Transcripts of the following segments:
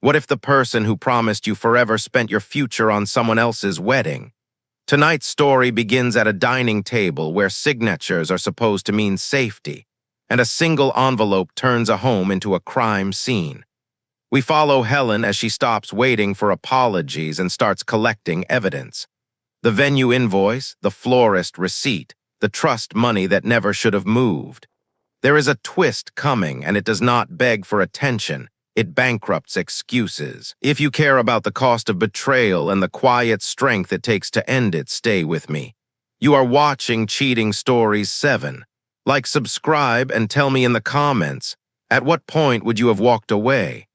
What if the person who promised you forever spent your future on someone else's wedding? Tonight's story begins at a dining table where signatures are supposed to mean safety, and a single envelope turns a home into a crime scene. We follow Helen as she stops waiting for apologies and starts collecting evidence. The venue invoice, the florist receipt, the trust money that never should have moved. There is a twist coming, and it does not beg for attention. It bankrupts excuses. If you care about the cost of betrayal and the quiet strength it takes to end it, stay with me. You are watching Cheating Stories 7. Like, subscribe, and tell me in the comments, at what point would you have walked away?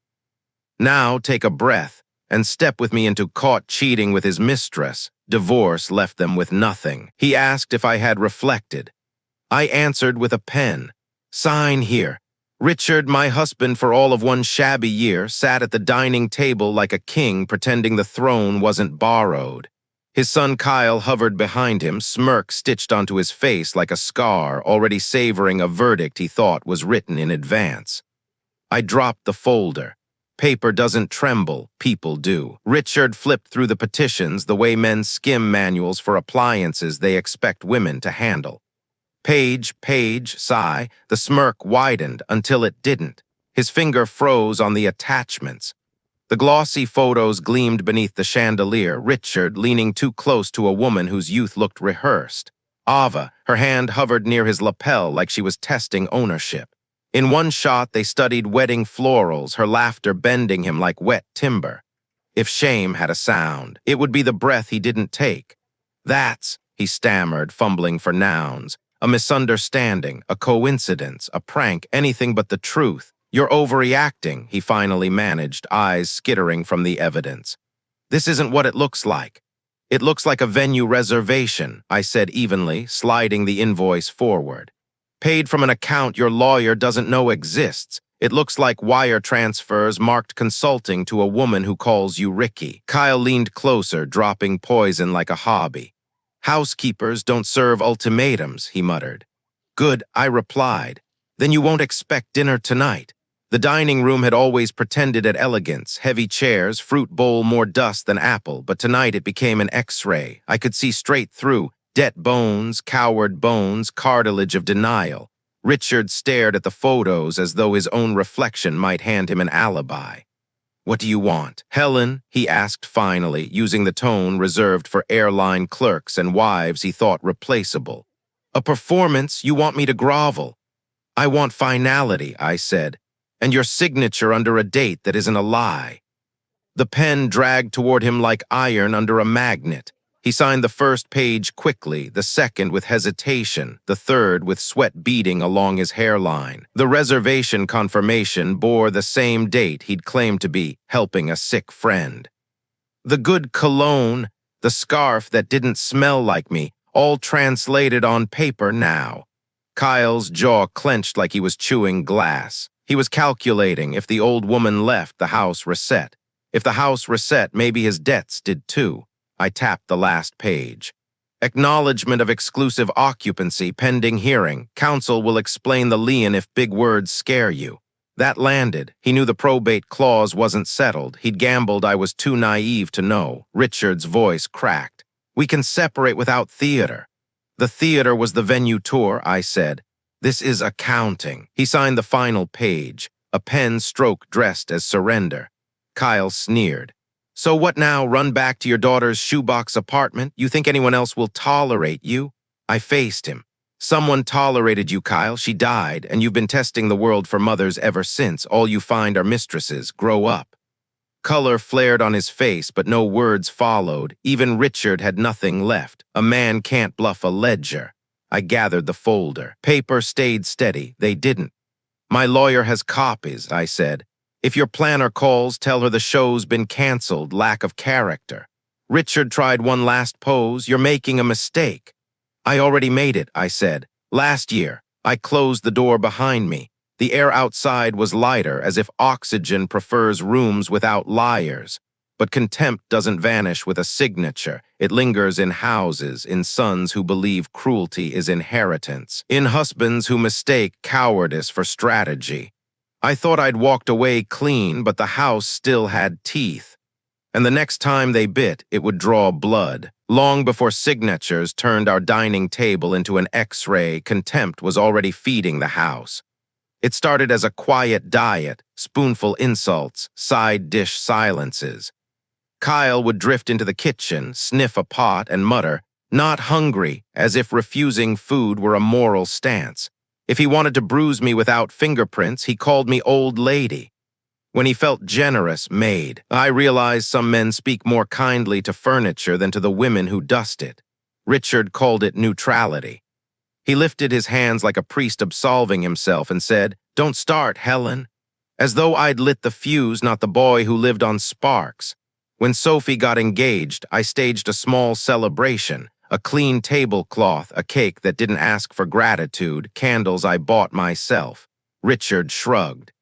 Now take a breath and step with me into Caught Cheating with His Mistress. Divorce left them with nothing. He asked if I had reflected. I answered with a pen. Sign here. Richard, my husband for all of one shabby year, sat at the dining table like a king, pretending the throne wasn't borrowed. His son Kyle hovered behind him, smirk stitched onto his face like a scar, already savoring a verdict he thought was written in advance. I dropped the folder. Paper doesn't tremble, people do. Richard flipped through the petitions the way men skim manuals for appliances they expect women to handle. Page, sigh, the smirk widened until it didn't. His finger froze on the attachments. The glossy photos gleamed beneath the chandelier, Richard leaning too close to a woman whose youth looked rehearsed. Ava, her hand hovered near his lapel like she was testing ownership. In one shot, they studied wedding florals, her laughter bending him like wet timber. If shame had a sound, it would be the breath he didn't take. That's, he stammered, fumbling for nouns. A misunderstanding, a coincidence, a prank, anything but the truth. You're overreacting, he finally managed, eyes skittering from the evidence. This isn't what it looks like. It looks like a venue reservation, I said evenly, sliding the invoice forward. Paid from an account your lawyer doesn't know exists. It looks like wire transfers marked consulting to a woman who calls you Ricky. Kyle leaned closer, dropping poison like a hobby. Housekeepers don't serve ultimatums, he muttered. Good, I replied. Then you won't expect dinner tonight. The dining room had always pretended at elegance, heavy chairs, fruit bowl more dust than apple, but tonight it became an X-ray. I could see straight through. Debt bones, coward bones, cartilage of denial. Richard stared at the photos as though his own reflection might hand him an alibi. What do you want? Helen, he asked finally, using the tone reserved for airline clerks and wives he thought replaceable. A performance, you want me to grovel? I want finality, I said, and your signature under a date that isn't a lie. The pen dragged toward him like iron under a magnet. He signed the first page quickly, the second with hesitation, the third with sweat beading along his hairline. The reservation confirmation bore the same date he'd claimed to be helping a sick friend. The good cologne, the scarf that didn't smell like me, all translated on paper now. Kyle's jaw clenched like he was chewing glass. He was calculating if the old woman left, the house reset. If the house reset, maybe his debts did too. I tapped the last page. Acknowledgement of exclusive occupancy pending hearing. Counsel will explain the lien if big words scare you. That landed. He knew the probate clause wasn't settled. He'd gambled I was too naive to know. Richard's voice cracked. We can separate without theater. The theater was the venue tour, I said. This is accounting. He signed the final page, a pen stroke dressed as surrender. Kyle sneered. So what now, run back to your daughter's shoebox apartment? You think anyone else will tolerate you? I faced him. Someone tolerated you, Kyle. She died, and you've been testing the world for mothers ever since. All you find are mistresses. Grow up. Color flared on his face, but no words followed. Even Richard had nothing left. A man can't bluff a ledger. I gathered the folder. Paper stayed steady. They didn't. My lawyer has copies, I said. If your planner calls, tell her the show's been canceled, lack of character. Richard tried one last pose. You're making a mistake. I already made it, I said. Last year, I closed the door behind me. The air outside was lighter, as if oxygen prefers rooms without liars. But contempt doesn't vanish with a signature. It lingers in houses, in sons who believe cruelty is inheritance, in husbands who mistake cowardice for strategy. I thought I'd walked away clean, but the house still had teeth. And the next time they bit, it would draw blood. Long before signatures turned our dining table into an X-ray, contempt was already feeding the house. It started as a quiet diet, spoonful insults, side dish silences. Kyle would drift into the kitchen, sniff a pot, and mutter, "Not hungry," as if refusing food were a moral stance. If he wanted to bruise me without fingerprints, he called me old lady. When he felt generous, maid. I realized some men speak more kindly to furniture than to the women who dust it. Richard called it neutrality. He lifted his hands like a priest absolving himself and said, "Don't start, Helen." As though I'd lit the fuse, not the boy who lived on sparks. When Sophie got engaged, I staged a small celebration, a clean tablecloth, a cake that didn't ask for gratitude, candles I bought myself. Richard shrugged.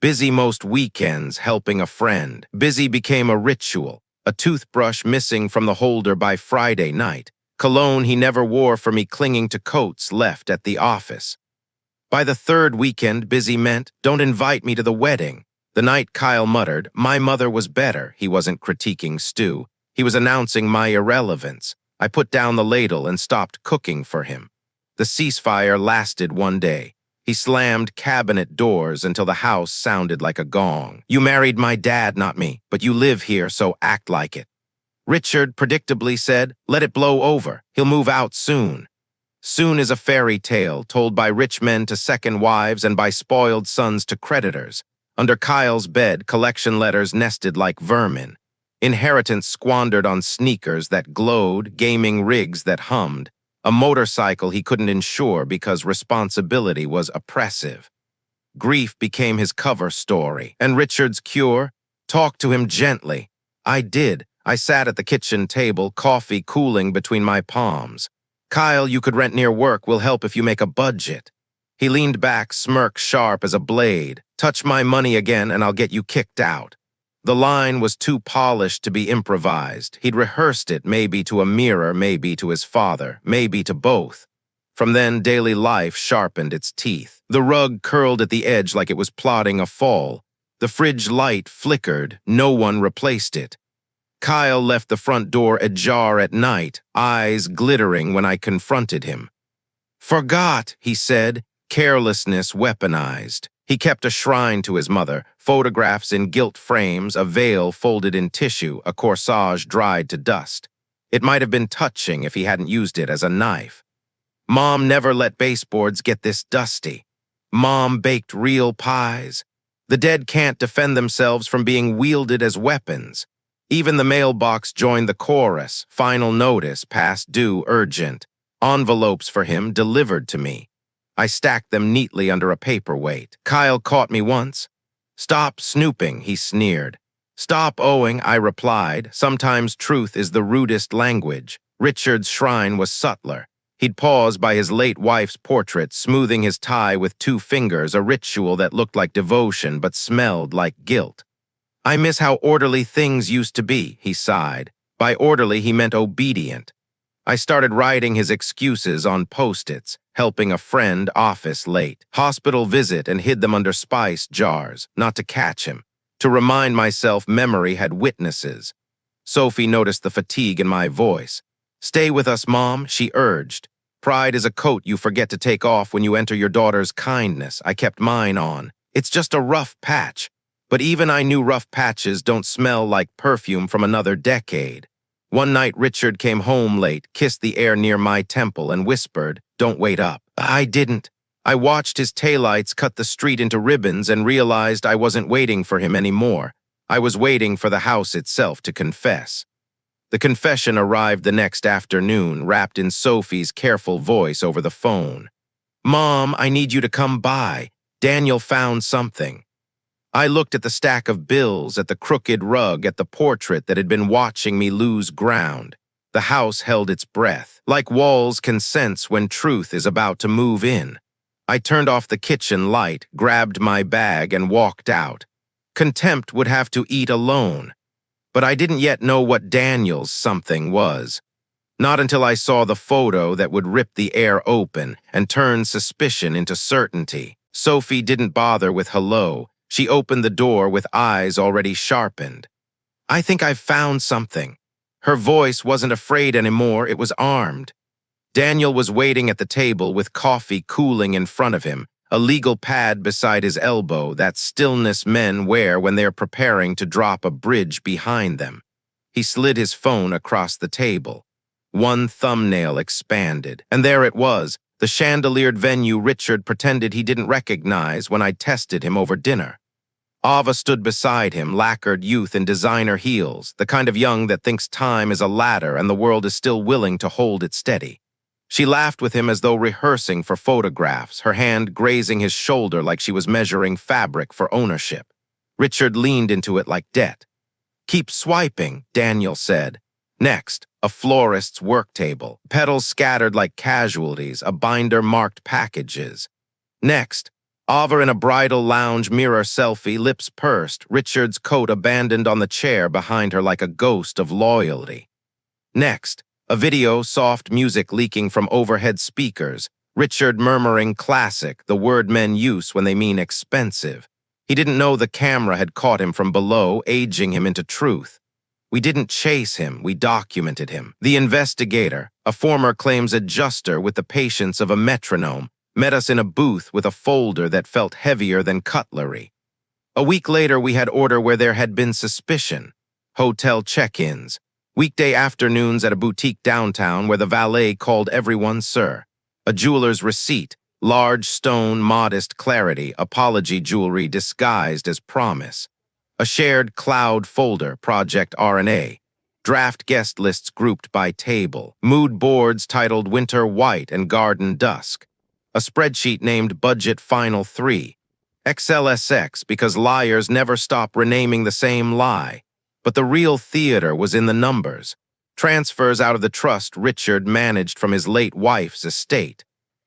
Busy most weekends helping a friend. Busy became a ritual, a toothbrush missing from the holder by Friday night, cologne he never wore for me clinging to coats left at the office. By the third weekend, busy meant, "Don't invite me to the wedding." The night Kyle muttered, "My mother was better," he wasn't critiquing Stu. He was announcing my irrelevance. I put down the ladle and stopped cooking for him. The ceasefire lasted one day. He slammed cabinet doors until the house sounded like a gong. "You married my dad, not me, but you live here, so act like it." Richard predictably said, "Let it blow over. He'll move out soon." Soon is a fairy tale told by rich men to second wives and by spoiled sons to creditors. Under Kyle's bed, collection letters nested like vermin. Inheritance squandered on sneakers that glowed, gaming rigs that hummed, a motorcycle he couldn't insure because responsibility was oppressive. Grief became his cover story. And Richard's cure? Talk to him gently. I did. I sat at the kitchen table, coffee cooling between my palms. "Kyle, you could rent near work. Will help if you make a budget." He leaned back, smirk sharp as a blade. "Touch my money again and I'll get you kicked out." The line was too polished to be improvised. He'd rehearsed it maybe to a mirror, maybe to his father, maybe to both. From then, daily life sharpened its teeth. The rug curled at the edge like it was plotting a fall. The fridge light flickered. No one replaced it. Kyle left the front door ajar at night, eyes glittering when I confronted him. "Forgot," he said, carelessness weaponized. He kept a shrine to his mother, photographs in gilt frames, a veil folded in tissue, a corsage dried to dust. It might have been touching if he hadn't used it as a knife. Mom never let baseboards get this dusty. Mom baked real pies. The dead can't defend themselves from being wielded as weapons. Even the mailbox joined the chorus, final notice, past due, urgent. Envelopes for him delivered to me. I stacked them neatly under a paperweight. Kyle caught me once. "Stop snooping," he sneered. "Stop owing," I replied. Sometimes truth is the rudest language. Richard's shrine was subtler. He'd pause by his late wife's portrait, smoothing his tie with 2 fingers, a ritual that looked like devotion but smelled like guilt. "I miss how orderly things used to be," he sighed. By orderly, he meant obedient. I started writing his excuses on Post-its, helping a friend office late, hospital visit, and hid them under spice jars, not to catch him, to remind myself memory had witnesses. Sophie noticed the fatigue in my voice. "Stay with us, Mom," she urged. "Pride is a coat you forget to take off when you enter your daughter's kindness." I kept mine on. "It's just a rough patch." But even I knew rough patches don't smell like perfume from another decade. One night Richard came home late, kissed the air near my temple, and whispered, "Don't wait up." I didn't. I watched his taillights cut the street into ribbons and realized I wasn't waiting for him anymore. I was waiting for the house itself to confess. The confession arrived the next afternoon, wrapped in Sophie's careful voice over the phone. "Mom, I need you to come by. Daniel found something." I looked at the stack of bills, at the crooked rug, at the portrait that had been watching me lose ground. The house held its breath. Like walls can sense when truth is about to move in. I turned off the kitchen light, grabbed my bag, and walked out. Contempt would have to eat alone. But I didn't yet know what Daniel's something was. Not until I saw the photo that would rip the air open and turn suspicion into certainty. Sophie didn't bother with hello. She opened the door with eyes already sharpened. I think I've found something. Her voice wasn't afraid anymore, it was armed. Daniel was waiting at the table with coffee cooling in front of him, a legal pad beside his elbow, that stillness men wear when they're preparing to drop a bridge behind them. He slid his phone across the table. One thumbnail expanded, and there it was, the chandeliered venue Richard pretended he didn't recognize when I tested him over dinner. Ava stood beside him, lacquered youth in designer heels, the kind of young that thinks time is a ladder and the world is still willing to hold it steady. She laughed with him as though rehearsing for photographs, her hand grazing his shoulder like she was measuring fabric for ownership. Richard leaned into it like debt. Keep swiping, Daniel said. Next, a florist's work table, petals scattered like casualties, a binder marked packages. Next, Ava in a bridal lounge mirror selfie, lips pursed, Richard's coat abandoned on the chair behind her like a ghost of loyalty. Next, a video, soft music leaking from overhead speakers, Richard murmuring classic, the word men use when they mean expensive. He didn't know the camera had caught him from below, aging him into truth. We didn't chase him, we documented him. The investigator, a former claims adjuster with the patience of a metronome, met us in a booth with a folder that felt heavier than cutlery. A week later, we had order where there had been suspicion. Hotel check-ins. Weekday afternoons at a boutique downtown where the valet called everyone sir. A jeweler's receipt, large stone, modest clarity, apology jewelry disguised as promise. A shared cloud folder, Project RNA. Draft guest lists grouped by table. Mood boards titled Winter White and Garden Dusk. A spreadsheet named Budget Final 3. XLSX because liars never stop renaming the same lie. But the real theater was in the numbers. Transfers out of the trust Richard managed from his late wife's estate.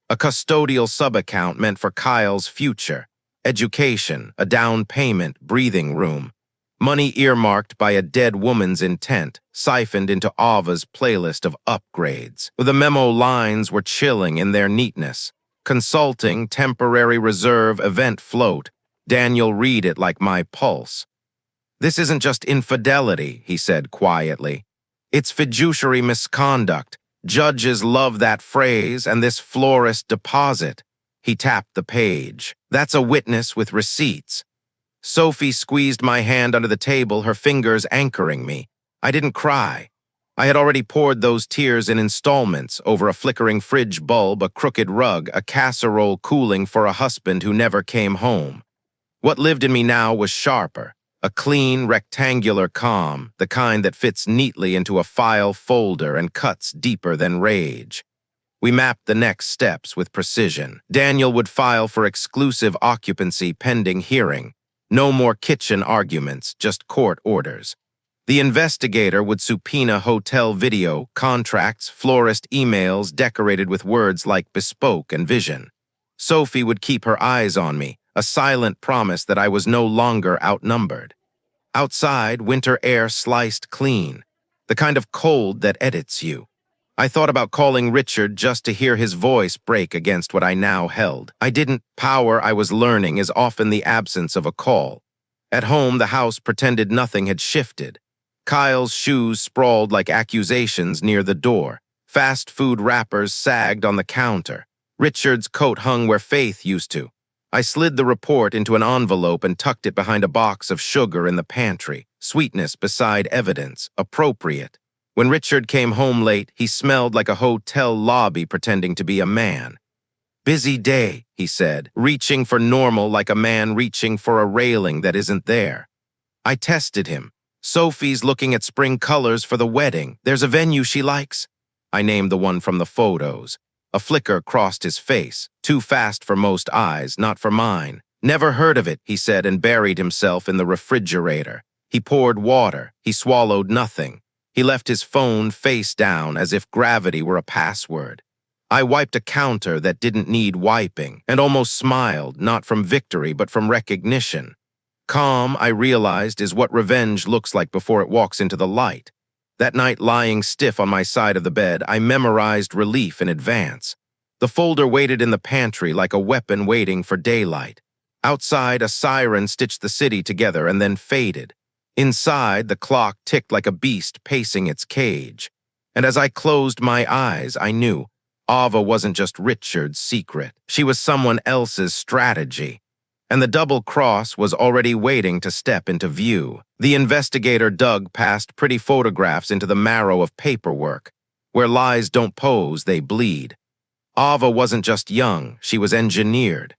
A custodial subaccount meant for Kyle's future. Education, a down payment, breathing room. Money earmarked by a dead woman's intent, siphoned into Ava's playlist of upgrades. The memo lines were chilling in their neatness. Consulting, temporary reserve, event float. Daniel read it like my pulse. This isn't just infidelity, he said quietly. It's fiduciary misconduct. Judges love that phrase, and this florist deposit. He tapped the page. That's a witness with receipts. Sophie squeezed my hand under the table, her fingers anchoring me. I didn't cry. I had already poured those tears in installments over a flickering fridge bulb, a crooked rug, a casserole cooling for a husband who never came home. What lived in me now was sharper. A clean, rectangular calm, the kind that fits neatly into a file folder and cuts deeper than rage. We mapped the next steps with precision. Daniel would file for exclusive occupancy pending hearing. No more kitchen arguments, just court orders. The investigator would subpoena hotel video, contracts, florist emails decorated with words like bespoke and vision. Sophie would keep her eyes on me, a silent promise that I was no longer outnumbered. Outside, winter air sliced clean, the kind of cold that edits you. I thought about calling Richard just to hear his voice break against what I now held. I didn't. Power I was learning is often the absence of a call. At home, the house pretended nothing had shifted. Kyle's shoes sprawled like accusations near the door. Fast food wrappers sagged on the counter. Richard's coat hung where Faith used to. I slid the report into an envelope and tucked it behind a box of sugar in the pantry. Sweetness beside evidence. Appropriate. When Richard came home late, he smelled like a hotel lobby pretending to be a man. Busy day, he said, reaching for normal like a man reaching for a railing that isn't there. I tested him. Sophie's looking at spring colors for the wedding. There's a venue she likes. I named the one from the photos. A flicker crossed his face, too fast for most eyes, not for mine. Never heard of it, he said, and buried himself in the refrigerator. He poured water. He swallowed nothing. He left his phone face down as if gravity were a password. I wiped a counter that didn't need wiping and almost smiled, not from victory but from recognition. Calm, I realized, is what revenge looks like before it walks into the light. That night, lying stiff on my side of the bed, I memorized relief in advance. The folder waited in the pantry like a weapon waiting for daylight. Outside, a siren stitched the city together and then faded. Inside, the clock ticked like a beast pacing its cage. And as I closed my eyes, I knew Ava wasn't just Richard's secret. She was someone else's strategy. And the double cross was already waiting to step into view. The investigator dug past pretty photographs into the marrow of paperwork. Where lies don't pose, they bleed. Ava wasn't just young, she was engineered.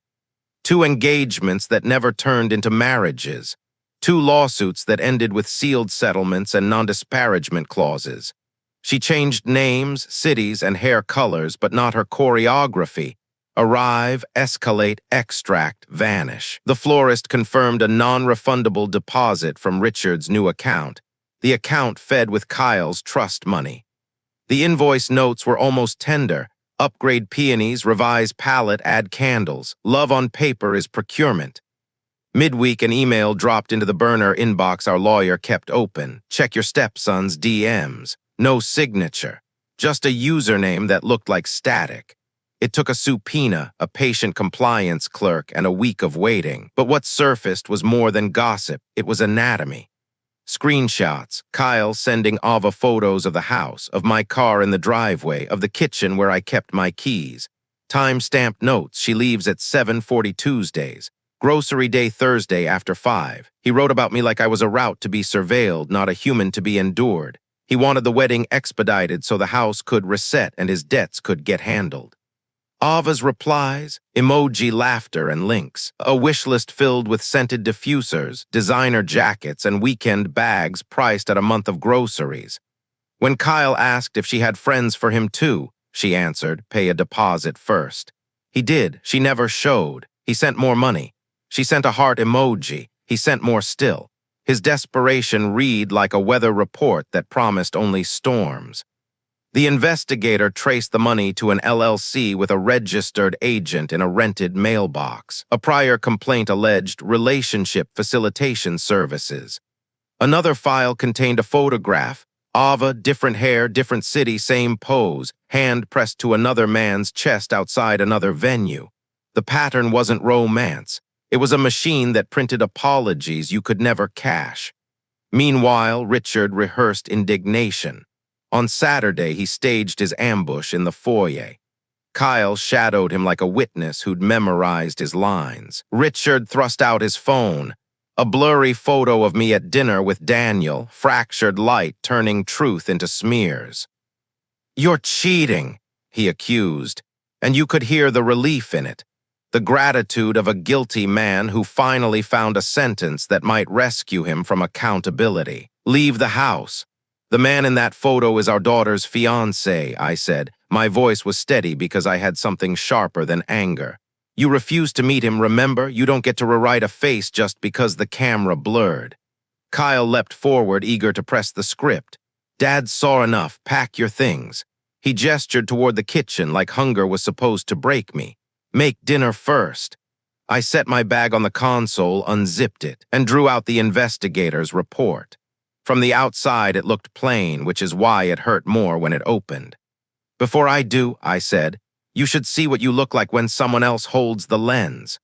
2 engagements that never turned into marriages. 2 lawsuits that ended with sealed settlements and non-disparagement clauses. She changed names, cities, and hair colors, but not her choreography. Arrive, escalate, extract, vanish. The florist confirmed a non-refundable deposit from Richard's new account. The account fed with Kyle's trust money. The invoice notes were almost tender. Upgrade peonies, revise palette, add candles. Love on paper is procurement. Midweek, an email dropped into the burner inbox our lawyer kept open. Check your stepson's DMs. No signature. Just a username that looked like static. It took a subpoena, a patient compliance clerk, and a week of waiting. But what surfaced was more than gossip. It was anatomy. Screenshots, Kyle sending Ava photos of the house, of my car in the driveway, of the kitchen where I kept my keys. Time-stamped notes, she leaves at 7:40 Tuesdays. Grocery day Thursday after 5. He wrote about me like I was a route to be surveilled, not a human to be endured. He wanted the wedding expedited so the house could reset and his debts could get handled. Ava's replies, emoji laughter and links, a wish list filled with scented diffusers, designer jackets, and weekend bags priced at a month of groceries. When Kyle asked if she had friends for him too, she answered, pay a deposit first. He did. She never showed. He sent more money. She sent a heart emoji. He sent more still. His desperation read like a weather report that promised only storms. The investigator traced the money to an LLC with a registered agent in a rented mailbox. A prior complaint alleged relationship facilitation services. Another file contained a photograph. Ava, different hair, different city, same pose, hand pressed to another man's chest outside another venue. The pattern wasn't romance. It was a machine that printed apologies you could never cash. Meanwhile, Richard rehearsed indignation. On Saturday, he staged his ambush in the foyer. Kyle shadowed him like a witness who'd memorized his lines. Richard thrust out his phone. A blurry photo of me at dinner with Daniel, fractured light turning truth into smears. "You're cheating," he accused, and you could hear the relief in it. The gratitude of a guilty man who finally found a sentence that might rescue him from accountability. "Leave the house. The man in that photo is our daughter's fiancé," I said. My voice was steady because I had something sharper than anger. "You refused to meet him, remember? You don't get to rewrite a face just because the camera blurred." Kyle leapt forward, eager to press the script. "Dad saw enough. Pack your things." He gestured toward the kitchen like hunger was supposed to break me. "Make dinner first." I set my bag on the console, unzipped it, and drew out the investigator's report. From the outside, it looked plain, which is why it hurt more when it opened. "Before I do," I said, "you should see what you look like when someone else holds the lens."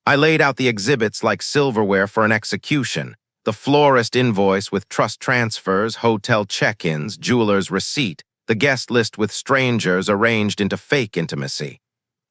I laid out the exhibits like silverware for an execution. The florist invoice with trust transfers, hotel check-ins, jeweler's receipt, the guest list with strangers arranged into fake intimacy.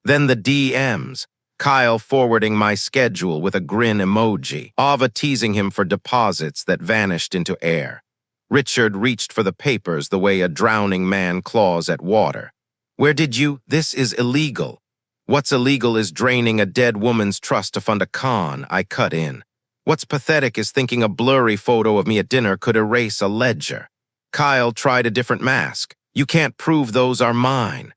Then the DMs, Kyle forwarding my schedule with a grin emoji, Ava teasing him for deposits that vanished into air. Richard reached for the papers the way a drowning man claws at water. "Where did you? This is illegal." "What's illegal is draining a dead woman's trust to fund a con," I cut in. "What's pathetic is thinking a blurry photo of me at dinner could erase a ledger." Kyle tried a different mask. "You can't prove those are mine."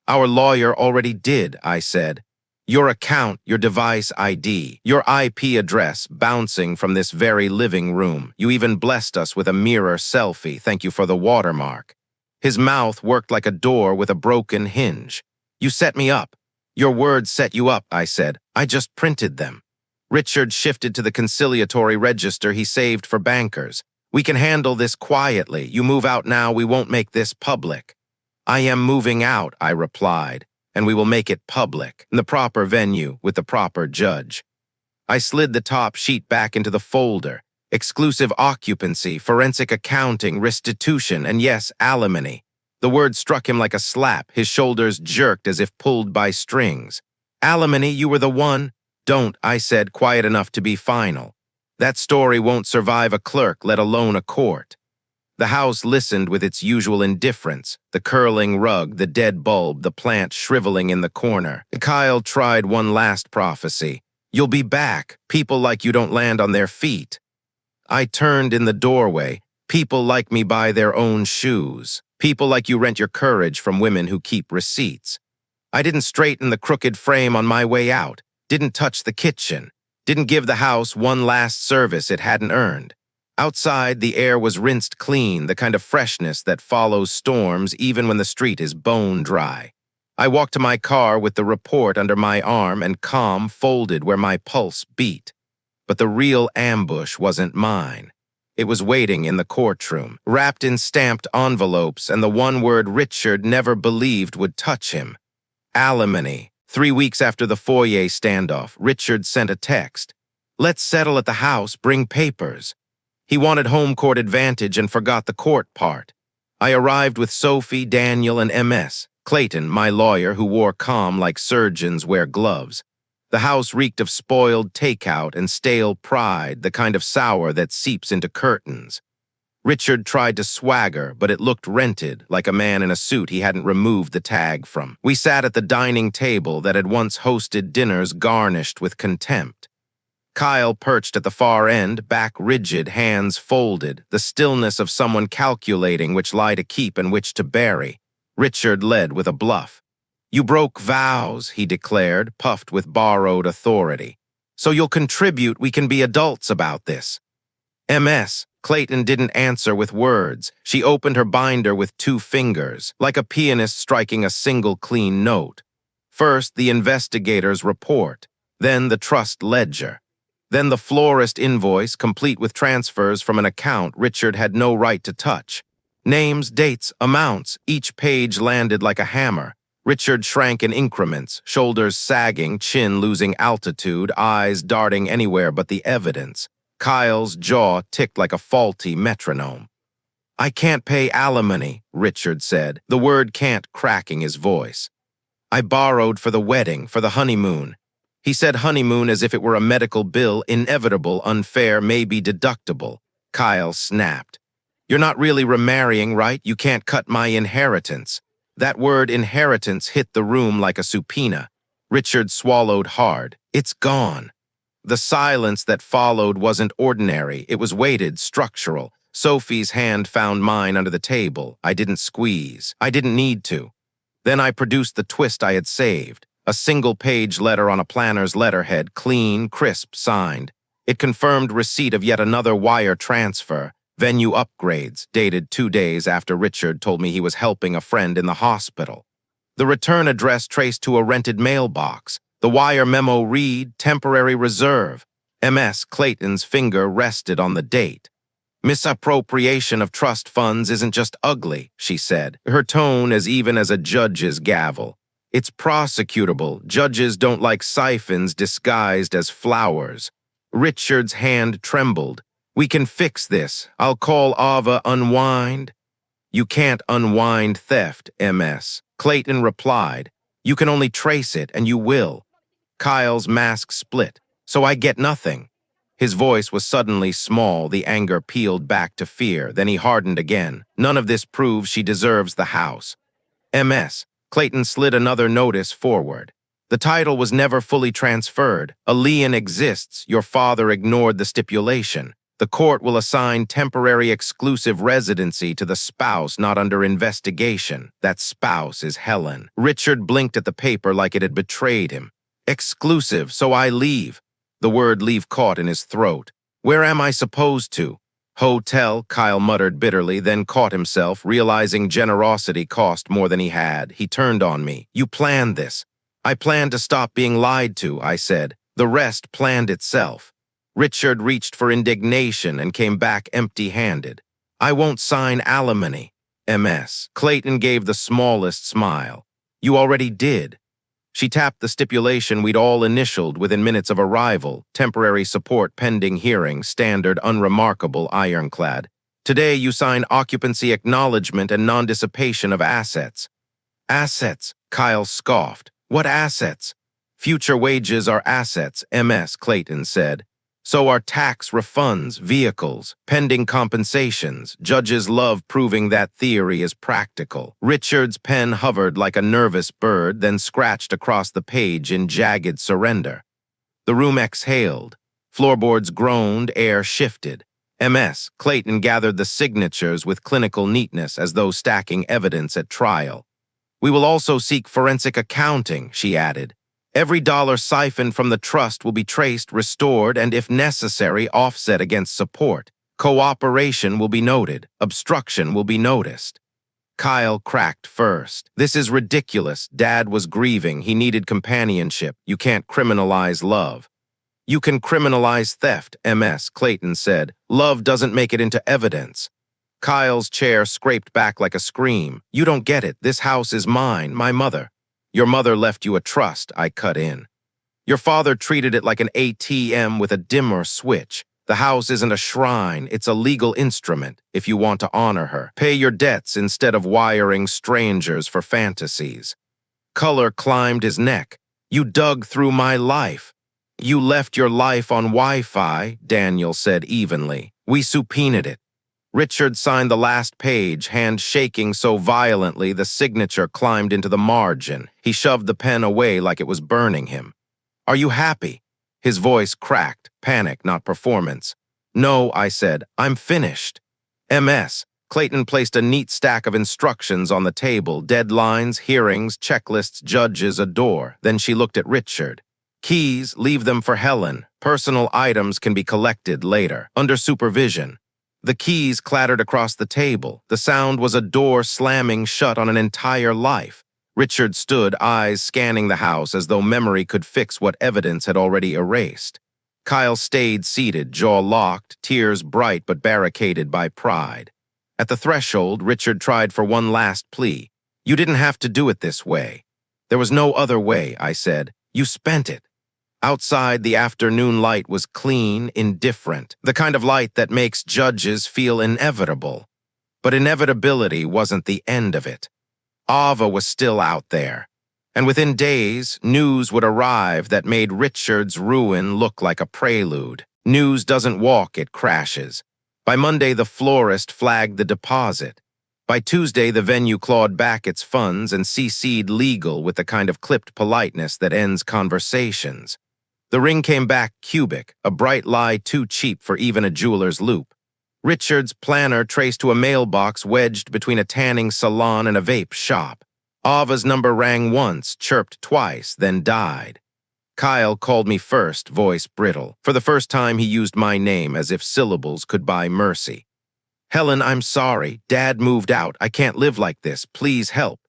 "Our lawyer already did," I said. "Your account, your device ID, your IP address bouncing from this very living room. You even blessed us with a mirror selfie. Thank you for the watermark." His mouth worked like a door with a broken hinge. "You set me up." "Your words set you up," I said. "I just printed them." Richard shifted to the conciliatory register he saved for bankers. "We can handle this quietly. You move out now, we won't make this public." "I am moving out," I replied, and we will make it public, in the proper venue, with the proper judge. I slid the top sheet back into the folder. Exclusive occupancy, forensic accounting, restitution, and yes, alimony. The word struck him like a slap. His shoulders jerked as if pulled by strings. Alimony, you were the one? Don't, I said, quiet enough to be final. That story won't survive a clerk, let alone a court. The house listened with its usual indifference, the curling rug, the dead bulb, the plant shriveling in the corner. Kyle tried one last prophecy. You'll be back. People like you don't land on their feet. I turned in the doorway. People like me buy their own shoes. People like you rent your courage from women who keep receipts. I didn't straighten the crooked frame on my way out, didn't touch the kitchen, didn't give the house one last service it hadn't earned. Outside, the air was rinsed clean, the kind of freshness that follows storms even when the street is bone dry. I walked to my car with the report under my arm and calm folded where my pulse beat. But the real ambush wasn't mine. It was waiting in the courtroom, wrapped in stamped envelopes and the one word Richard never believed would touch him. Alimony. 3 weeks after the foyer standoff, Richard sent a text. Let's settle at the house, bring papers. He wanted home court advantage and forgot the court part. I arrived with Sophie, Daniel, and MS. Clayton, my lawyer, who wore calm like surgeons wear gloves. The house reeked of spoiled takeout and stale pride, the kind of sour that seeps into curtains. Richard tried to swagger, but it looked rented, like a man in a suit he hadn't removed the tag from. We sat at the dining table that had once hosted dinners garnished with contempt. Kyle perched at the far end, back rigid, hands folded, the stillness of someone calculating which lie to keep and which to bury. Richard led with a bluff. You broke vows, he declared, puffed with borrowed authority. So you'll contribute, we can be adults about this. MS. Clayton didn't answer with words. She opened her binder with 2 fingers, like a pianist striking a single clean note. First, the investigator's report, then the trust ledger. Then the florist invoice, complete with transfers from an account Richard had no right to touch. Names, dates, amounts, each page landed like a hammer. Richard shrank in increments, shoulders sagging, chin losing altitude, eyes darting anywhere but the evidence. Kyle's jaw ticked like a faulty metronome. I can't pay alimony, Richard said, the word can't cracking his voice. I borrowed for the wedding, for the honeymoon. He said honeymoon as if it were a medical bill, inevitable, unfair, maybe deductible. Kyle snapped. You're not really remarrying, right? You can't cut my inheritance. That word inheritance hit the room like a subpoena. Richard swallowed hard. It's gone. The silence that followed wasn't ordinary. It was weighted, structural. Sophie's hand found mine under the table. I didn't squeeze. I didn't need to. Then I produced the twist I had saved. A single-page letter on a planner's letterhead, clean, crisp, signed. It confirmed receipt of yet another wire transfer, venue upgrades, dated 2 days after Richard told me he was helping a friend in the hospital. The return address traced to a rented mailbox. The wire memo read, temporary reserve. MS. Clayton's finger rested on the date. Misappropriation of trust funds isn't just ugly, she said, her tone as even as a judge's gavel. It's prosecutable. Judges don't like siphons disguised as flowers. Richard's hand trembled. We can fix this. I'll call Ava unwind. You can't unwind theft, MS. Clayton replied. You can only trace it, and you will. Kyle's mask split. So I get nothing. His voice was suddenly small, the anger peeled back to fear, then he hardened again. None of this proves she deserves the house. MS. Clayton slid another notice forward. The title was never fully transferred. A lien exists. Your father ignored the stipulation. The court will assign temporary exclusive residency to the spouse not under investigation. That spouse is Helen. Richard blinked at the paper like it had betrayed him. Exclusive, so I leave. The word leave caught in his throat. Where am I supposed to? Hotel, Kyle muttered bitterly, then caught himself, realizing generosity cost more than he had. He turned on me. You planned this. I planned to stop being lied to, I said. The rest planned itself. Richard reached for indignation and came back empty-handed. I won't sign alimony. MS. Clayton gave the smallest smile. You already did. She tapped the stipulation we'd all initialed within minutes of arrival: temporary support pending hearing, standard, unremarkable, ironclad. Today you sign occupancy acknowledgement and non-dissipation of assets. Assets, Kyle scoffed. What assets? Future wages are assets, MS, Clayton said. So are tax refunds, vehicles, pending compensations. Judges love proving that theory is practical. Richard's pen hovered like a nervous bird, then scratched across the page in jagged surrender. The room exhaled. Floorboards groaned, air shifted. MS, Clayton gathered the signatures with clinical neatness as though stacking evidence at trial. We will also seek forensic accounting, she added. Every dollar siphoned from the trust will be traced, restored, and if necessary, offset against support. Cooperation will be noted. Obstruction will be noticed. Kyle cracked first. This is ridiculous. Dad was grieving. He needed companionship. You can't criminalize love. You can criminalize theft, MS, Clayton said. Love doesn't make it into evidence. Kyle's chair scraped back like a scream. You don't get it. This house is mine, my mother. Your mother left you a trust, I cut in. Your father treated it like an ATM with a dimmer switch. The house isn't a shrine, it's a legal instrument if you want to honor her. Pay your debts instead of wiring strangers for fantasies. Color climbed his neck. You dug through my life. You left your life on Wi-Fi, Daniel said evenly. We subpoenaed it. Richard signed the last page, hand shaking so violently the signature climbed into the margin. He shoved the pen away like it was burning him. Are you happy? His voice cracked, panic, not performance. No, I said, I'm finished. MS. Clayton placed a neat stack of instructions on the table, deadlines, hearings, checklists, judges, a door. Then she looked at Richard. Keys, leave them for Helen. Personal items can be collected later, under supervision. The keys clattered across the table. The sound was a door slamming shut on an entire life. Richard stood, eyes scanning the house as though memory could fix what evidence had already erased. Kyle stayed seated, jaw locked, tears bright but barricaded by pride. At the threshold, Richard tried for one last plea. You didn't have to do it this way. There was no other way, I said. You spent it. Outside, the afternoon light was clean, indifferent, the kind of light that makes judges feel inevitable. But inevitability wasn't the end of it. Ava was still out there, and within days, news would arrive that made Richard's ruin look like a prelude. News doesn't walk, it crashes. By Monday, the florist flagged the deposit. By Tuesday, the venue clawed back its funds and CC'd legal with the kind of clipped politeness that ends conversations. The ring came back cubic, a bright lie too cheap for even a jeweler's loupe. Richard's planner traced to a mailbox wedged between a tanning salon and a vape shop. Ava's number rang once, chirped twice, then died. Kyle called me first, voice brittle. For the first time, he used my name as if syllables could buy mercy. Helen, I'm sorry. Dad moved out. I can't live like this. Please help.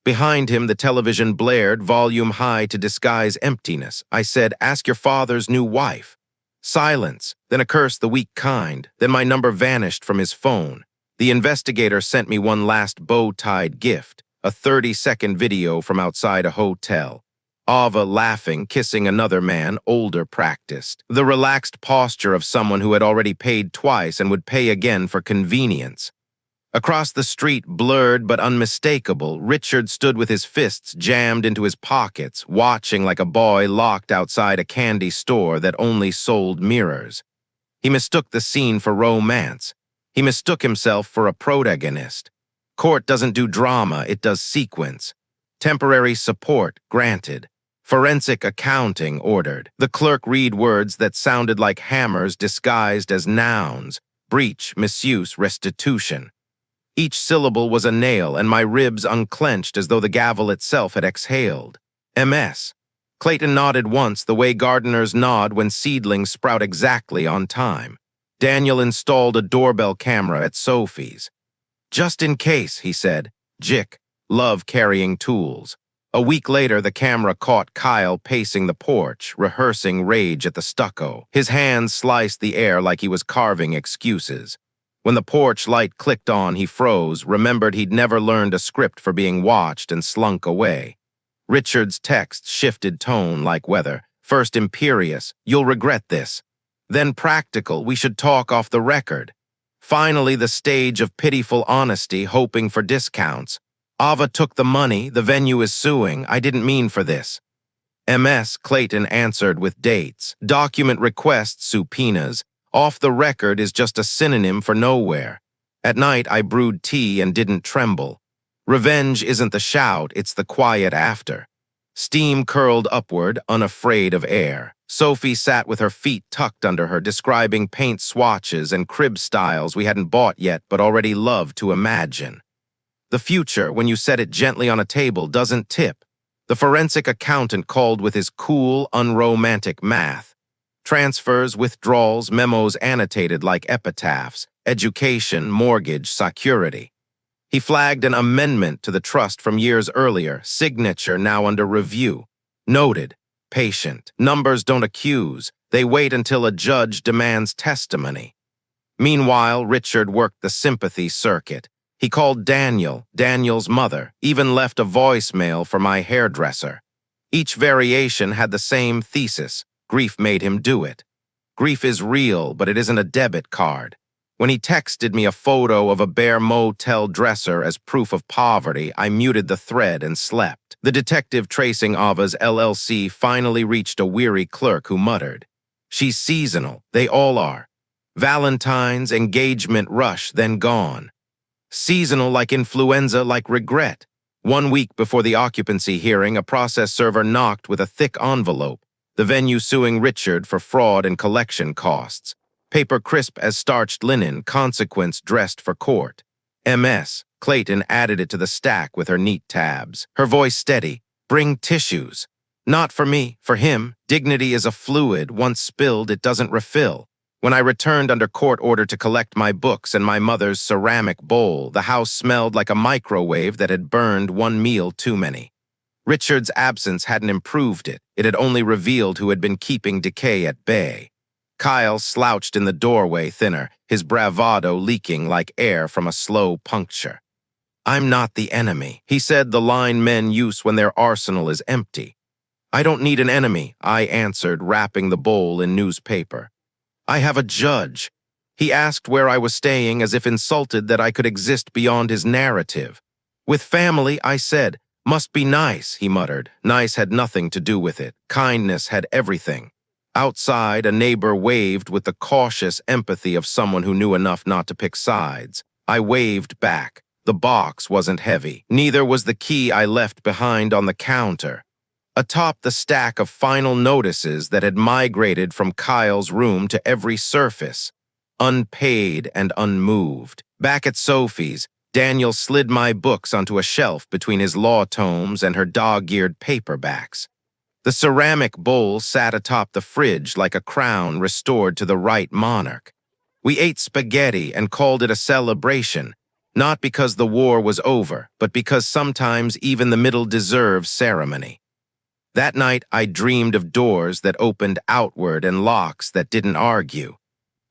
Behind him, the television blared, volume high to disguise emptiness. I said, ask your father's new wife. Silence, then a curse the weak kind. Then my number vanished from his phone. The investigator sent me one last bow-tied gift, a 30-second video from outside a hotel. Ava laughing, kissing another man, older practiced. The relaxed posture of someone who had already paid twice and would pay again for convenience. Across the street, blurred but unmistakable, Richard stood with his fists jammed into his pockets, watching like a boy locked outside a candy store that only sold mirrors. He mistook the scene for romance. He mistook himself for a protagonist. Court doesn't do drama, it does sequence. Temporary support, granted. Forensic accounting, ordered. The clerk read words that sounded like hammers disguised as nouns. Breach, misuse, restitution. Each syllable was a nail, and my ribs unclenched as though the gavel itself had exhaled. MS. Clayton nodded once, the way gardeners nod when seedlings sprout exactly on time. Daniel installed a doorbell camera at Sophie's. Just in case, he said. Jick, love carrying tools. A week later, the camera caught Kyle pacing the porch, rehearsing rage at the stucco. His hands sliced the air like he was carving excuses. When the porch light clicked on, he froze, remembered he'd never learned a script for being watched, and slunk away. Richard's text shifted tone like weather. First imperious, "You'll regret this." Then practical, "We should talk off the record." Finally, the stage of pitiful honesty, hoping for discounts. "Ava took the money, the venue is suing, I didn't mean for this." MS, Clayton answered with dates. "Document requests, subpoenas. Off the record is just a synonym for nowhere. At night, I brewed tea and didn't tremble. Revenge isn't the shout, it's the quiet after." Steam curled upward, unafraid of air. Sophie sat with her feet tucked under her, describing paint swatches and crib styles we hadn't bought yet but already loved to imagine. The future, when you set it gently on a table, doesn't tip. The forensic accountant called with his cool, unromantic math. Transfers, withdrawals, memos annotated like epitaphs, education, mortgage, security. He flagged an amendment to the trust from years earlier, signature now under review. Noted, patient. Numbers don't accuse. They wait until a judge demands testimony. Meanwhile, Richard worked the sympathy circuit. He called Daniel's mother, even left a voicemail for my hairdresser. Each variation had the same thesis. Grief made him do it. Grief is real, but it isn't a debit card. When he texted me a photo of a bare motel dresser as proof of poverty, I muted the thread and slept. The detective tracing Ava's LLC finally reached a weary clerk who muttered, "She's seasonal, they all are. Valentine's, engagement rush, then gone. Seasonal like influenza, like regret." 1 week before the occupancy hearing, a process server knocked with a thick envelope, the venue suing Richard for fraud and collection costs. Paper crisp as starched linen, consequence dressed for court. MS, Clayton added it to the stack with her neat tabs. Her voice steady, "Bring tissues." "Not for me, for him. Dignity is a fluid. Once spilled, it doesn't refill." When I returned under court order to collect my books and my mother's ceramic bowl, the house smelled like a microwave that had burned one meal too many. Richard's absence hadn't improved it. It had only revealed who had been keeping decay at bay. Kyle slouched in the doorway, thinner, his bravado leaking like air from a slow puncture. "I'm not the enemy," he said, the line men use when their arsenal is empty. "I don't need an enemy," I answered, wrapping the bowl in newspaper. "I have a judge." He asked where I was staying, as if insulted that I could exist beyond his narrative. "With family," I said. "Must be nice," he muttered. Nice had nothing to do with it. Kindness had everything. Outside, a neighbor waved with the cautious empathy of someone who knew enough not to pick sides. I waved back. The box wasn't heavy. Neither was the key I left behind on the counter. Atop the stack of final notices that had migrated from Kyle's room to every surface, unpaid and unmoved. Back at Sophie's, Daniel slid my books onto a shelf between his law tomes and her dog-eared paperbacks. The ceramic bowl sat atop the fridge like a crown restored to the right monarch. We ate spaghetti and called it a celebration, not because the war was over, but because sometimes even the middle deserves ceremony. That night, I dreamed of doors that opened outward and locks that didn't argue.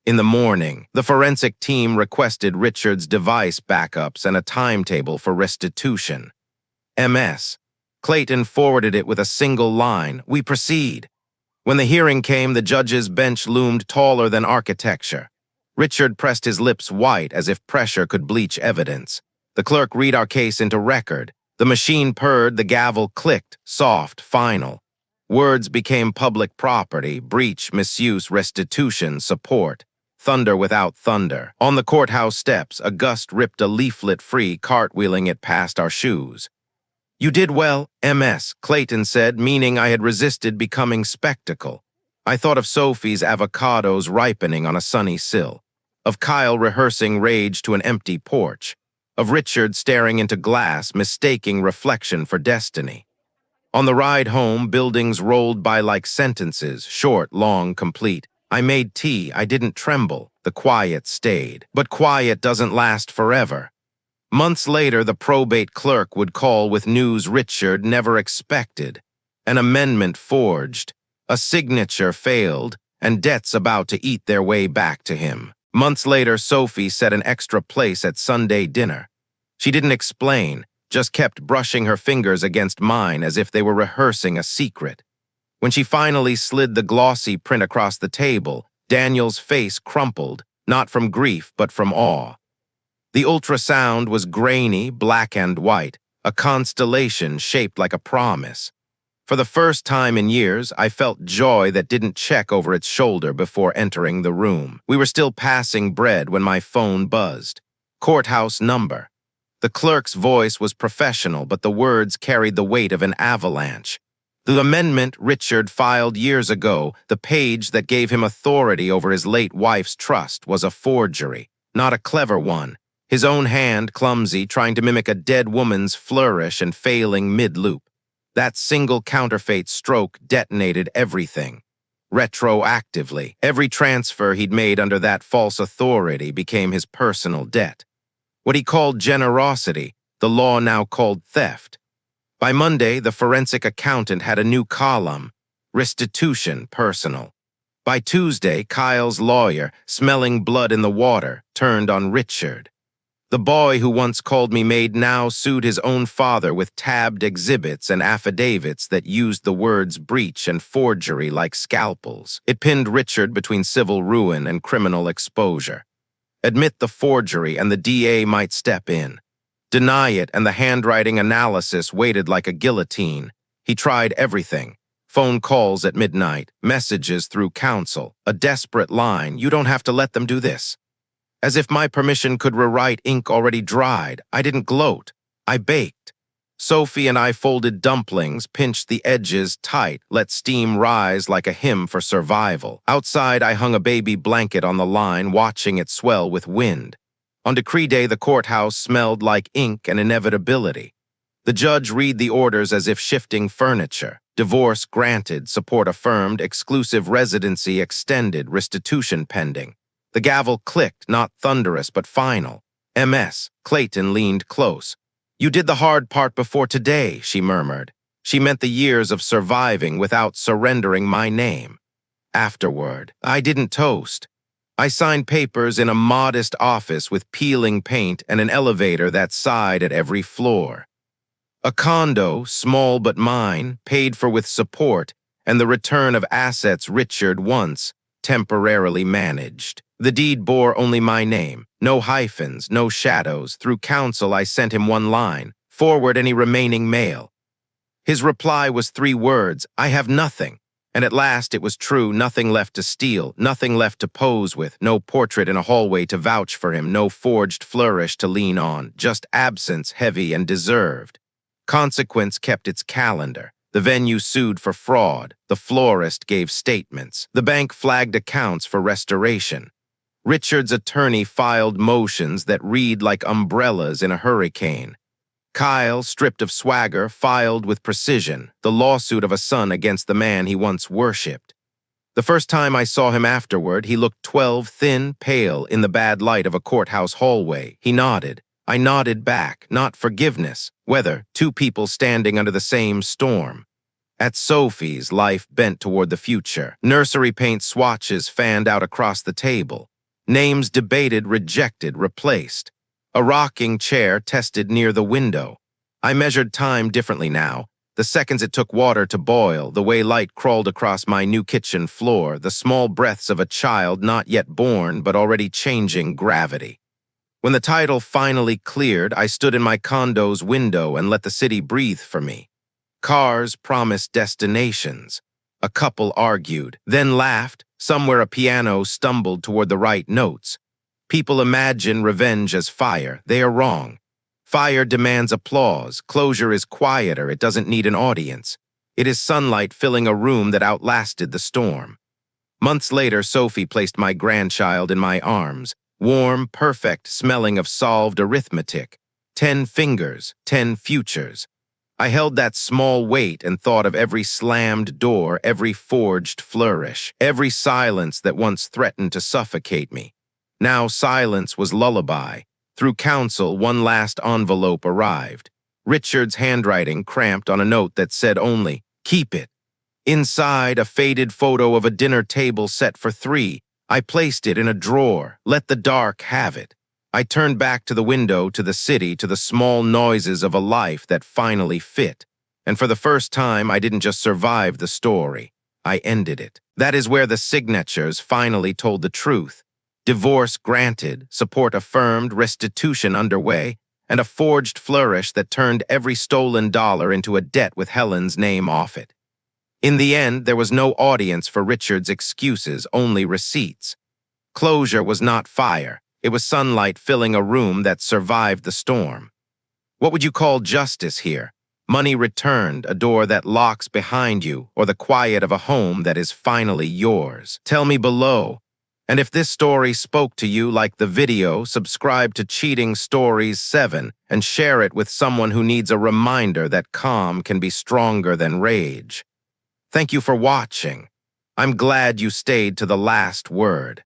In the morning, the forensic team requested Richard's device backups and a timetable for restitution. MS. Clayton forwarded it with a single line, "We proceed." When the hearing came, the judge's bench loomed taller than architecture. Richard pressed his lips white as if pressure could bleach evidence. The clerk read our case into record. The machine purred, the gavel clicked, soft, final. Words became public property, breach, misuse, restitution, support. Thunder without thunder. On the courthouse steps, a gust ripped a leaflet free, cartwheeling it past our shoes. "You did well, MS," Clayton said, meaning I had resisted becoming spectacle. I thought of Sophie's avocados ripening on a sunny sill, of Kyle rehearsing rage to an empty porch, of Richard staring into glass, mistaking reflection for destiny. On the ride home, buildings rolled by like sentences, short, long, complete. I made tea, I didn't tremble, the quiet stayed. But quiet doesn't last forever. Months later, the probate clerk would call with news Richard never expected. An amendment forged, a signature failed, and debts about to eat their way back to him. Months later, Sophie set an extra place at Sunday dinner. She didn't explain, just kept brushing her fingers against mine as if they were rehearsing a secret. When she finally slid the glossy print across the table, Daniel's face crumpled, not from grief but from awe. The ultrasound was grainy, black and white, a constellation shaped like a promise. For the first time in years, I felt joy that didn't check over its shoulder before entering the room. We were still passing bread when my phone buzzed. Courthouse number. The clerk's voice was professional, but the words carried the weight of an avalanche. The amendment Richard filed years ago, the page that gave him authority over his late wife's trust, was a forgery, not a clever one. His own hand clumsy, trying to mimic a dead woman's flourish and failing mid-loop. That single counterfeit stroke detonated everything. Retroactively, every transfer he'd made under that false authority became his personal debt. What he called generosity, the law now called theft. By Monday, the forensic accountant had a new column, restitution personal. By Tuesday, Kyle's lawyer, smelling blood in the water, turned on Richard. The boy who once called me maid now sued his own father with tabbed exhibits and affidavits that used the words breach and forgery like scalpels. It pinned Richard between civil ruin and criminal exposure. Admit the forgery and the DA might step in. Deny it and the handwriting analysis waited like a guillotine. He tried everything. Phone calls at midnight, messages through counsel, a desperate line, "You don't have to let them do this." As if my permission could rewrite ink already dried, I didn't gloat. I baked. Sophie and I folded dumplings, pinched the edges tight, let steam rise like a hymn for survival. Outside, I hung a baby blanket on the line, watching it swell with wind. On decree day, the courthouse smelled like ink and inevitability. The judge read the orders as if shifting furniture. Divorce granted, support affirmed, exclusive residency extended, restitution pending. The gavel clicked, not thunderous but final. MS. Clayton leaned close. "You did the hard part before today," she murmured. She meant the years of surviving without surrendering my name. Afterward, I didn't toast. I signed papers in a modest office with peeling paint and an elevator that sighed at every floor. A condo, small but mine, paid for with support, and the return of assets Richard once temporarily managed. The deed bore only my name, no hyphens, no shadows. Through counsel, I sent him one line, "Forward any remaining mail." His reply was 3 words, "I have nothing." And at last it was true, nothing left to steal, nothing left to pose with, no portrait in a hallway to vouch for him, no forged flourish to lean on, just absence heavy and deserved. Consequence kept its calendar. The venue sued for fraud. The florist gave statements. The bank flagged accounts for restoration. Richard's attorney filed motions that read like umbrellas in a hurricane. Kyle, stripped of swagger, filed with precision, the lawsuit of a son against the man he once worshipped. The first time I saw him afterward, he looked 12, thin, pale, in the bad light of a courthouse hallway. He nodded. I nodded back, not forgiveness, whether 2 people standing under the same storm. At Sophie's, life bent toward the future. Nursery paint swatches fanned out across the table. Names debated, rejected, replaced. A rocking chair tested near the window. I measured time differently now. The seconds it took water to boil, the way light crawled across my new kitchen floor, the small breaths of a child not yet born but already changing gravity. When the title finally cleared, I stood in my condo's window and let the city breathe for me. Cars promised destinations. A couple argued, then laughed. Somewhere a piano stumbled toward the right notes. People imagine revenge as fire. They are wrong. Fire demands applause. Closure is quieter. It doesn't need an audience. It is sunlight filling a room that outlasted the storm. Months later, Sophie placed my grandchild in my arms. Warm, perfect, smelling of solved arithmetic. 10 fingers, 10 futures. I held that small weight and thought of every slammed door, every forged flourish, every silence that once threatened to suffocate me. Now silence was lullaby. Through counsel, one last envelope arrived. Richard's handwriting cramped on a note that said only, "Keep it." Inside, a faded photo of a dinner table set for 3. I placed it in a drawer. Let the dark have it. I turned back to the window, to the city, to the small noises of a life that finally fit. And for the first time, I didn't just survive the story. I ended it. That is where the signatures finally told the truth. Divorce granted, support affirmed, restitution underway, and a forged flourish that turned every stolen dollar into a debt with Helen's name off it. In the end, there was no audience for Richard's excuses, only receipts. Closure was not fire. It was sunlight filling a room that survived the storm. What would you call justice here? Money returned, a door that locks behind you, or the quiet of a home that is finally yours? Tell me below. And if this story spoke to you like the video, subscribe to Cheating Stories 7 and share it with someone who needs a reminder that calm can be stronger than rage. Thank you for watching. I'm glad you stayed to the last word.